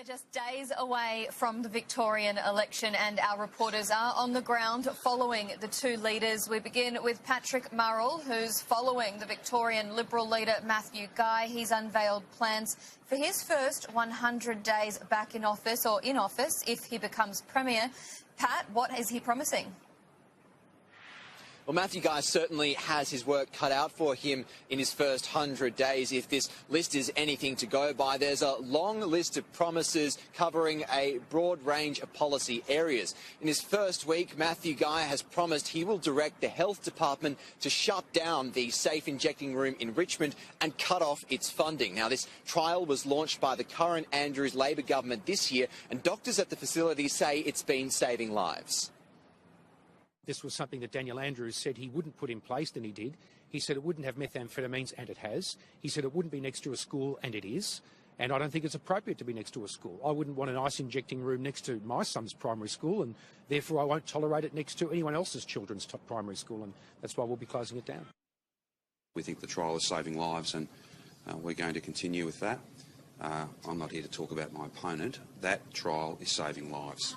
We're just days away from the Victorian election and our reporters are on the ground following the two leaders. We begin with Patrick Murrell, who's following the Victorian Liberal leader Matthew Guy. He's unveiled plans for his first 100 days back in office, or in office, if he becomes Premier. Pat, what is he promising? Well, Matthew Guy certainly has his work cut out for him in his first 100 days, if this list is anything to go by. There's a long list of promises covering a broad range of policy areas. In his first week, Matthew Guy has promised he will direct the Health Department to shut down the safe injecting room in Richmond and cut off its funding. Now, this trial was launched by the current Andrews Labor government this year, and doctors at the facility say it's been saving lives. This was something that Daniel Andrews said he wouldn't put in place, and he did. He said it wouldn't have methamphetamines, and it has. He said it wouldn't be next to a school, and it is. And I don't think it's appropriate to be next to a school. I wouldn't want an ice injecting room next to my son's primary school, and therefore I won't tolerate it next to anyone else's children's primary school, and that's why we'll be closing it down. We think the trial is saving lives, and we're going to continue with that. I'm not here to talk about my opponent. That trial is saving lives.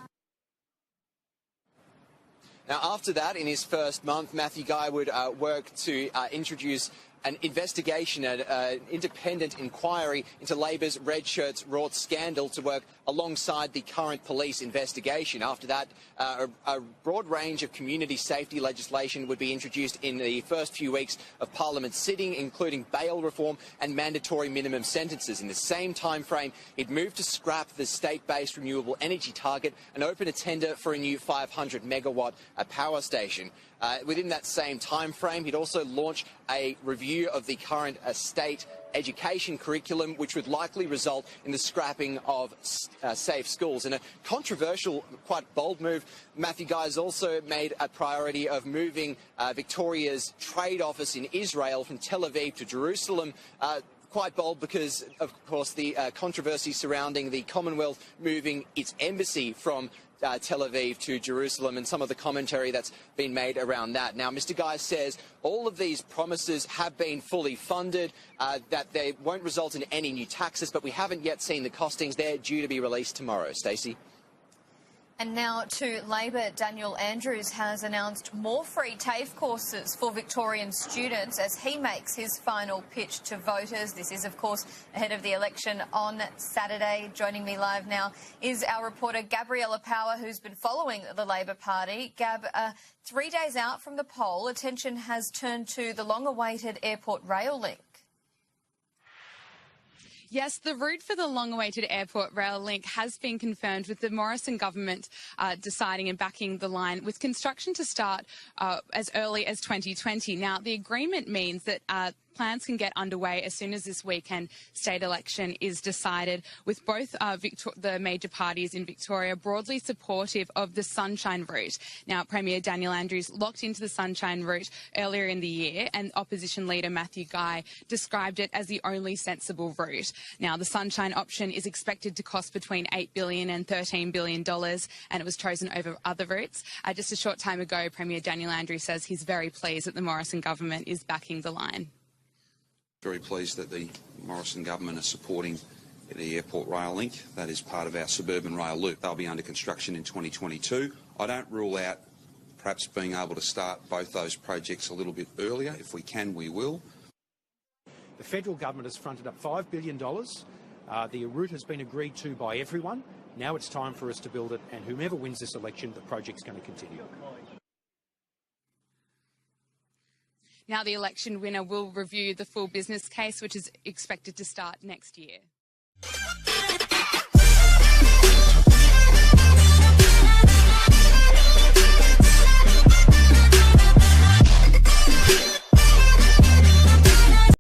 Now, after that, in his first month, Matthew Guy would work to introduce an investigation, an independent inquiry into Labor's Red Shirts Rorts scandal to work alongside the current police investigation. After that, a broad range of community safety legislation would be introduced in the first few weeks of Parliament sitting, including bail reform and mandatory minimum sentences. In the same time frame, he'd moved to scrap the state-based renewable energy target and open a tender for a new 500-megawatt power station. Within that same time frame, he'd also launch a review of the current state education curriculum, which would likely result in the scrapping of safe schools. In a controversial, quite bold move, Matthew Guy has also made a priority of moving Victoria's trade office in Israel from Tel Aviv to Jerusalem. Quite bold because, of course, the controversy surrounding the Commonwealth moving its embassy from Tel Aviv to Jerusalem and some of the commentary that's been made around that. Now, Mr Guy says all of these promises have been fully funded, that they won't result in any new taxes, but we haven't yet seen the costings. They're due to be released tomorrow. Stacey? And now to Labor, Daniel Andrews has announced more free TAFE courses for Victorian students as he makes his final pitch to voters. This is, of course, ahead of the election on Saturday. Joining me live now is our reporter Gabriella Power, who's been following the Labor Party. Gab, 3 days out from the poll, attention has turned to the long-awaited airport rail link. Yes, the route for the long-awaited airport rail link has been confirmed, with the Morrison government deciding and backing the line, with construction to start as early as 2020. Now, the agreement means that plans can get underway as soon as this weekend state election is decided, with both the major parties in Victoria broadly supportive of the Sunshine route. Now, Premier Daniel Andrews locked into the Sunshine route earlier in the year, and opposition leader Matthew Guy described it as the only sensible route. Now, the Sunshine option is expected to cost between $8 billion and $13 billion, and it was chosen over other routes. Just a short time ago, Premier Daniel Andrews says he's very pleased that the Morrison government is backing the line. Very pleased that the Morrison government are supporting the airport rail link. That is part of our suburban rail loop. They'll be under construction in 2022. I don't rule out perhaps being able to start both those projects a little bit earlier. If we can, we will. The federal government has fronted up $5 billion. The route has been agreed to by everyone. Now it's time for us to build it, and whomever wins this election, the project's going to continue. Now, the election winner will review the full business case, which is expected to start next year.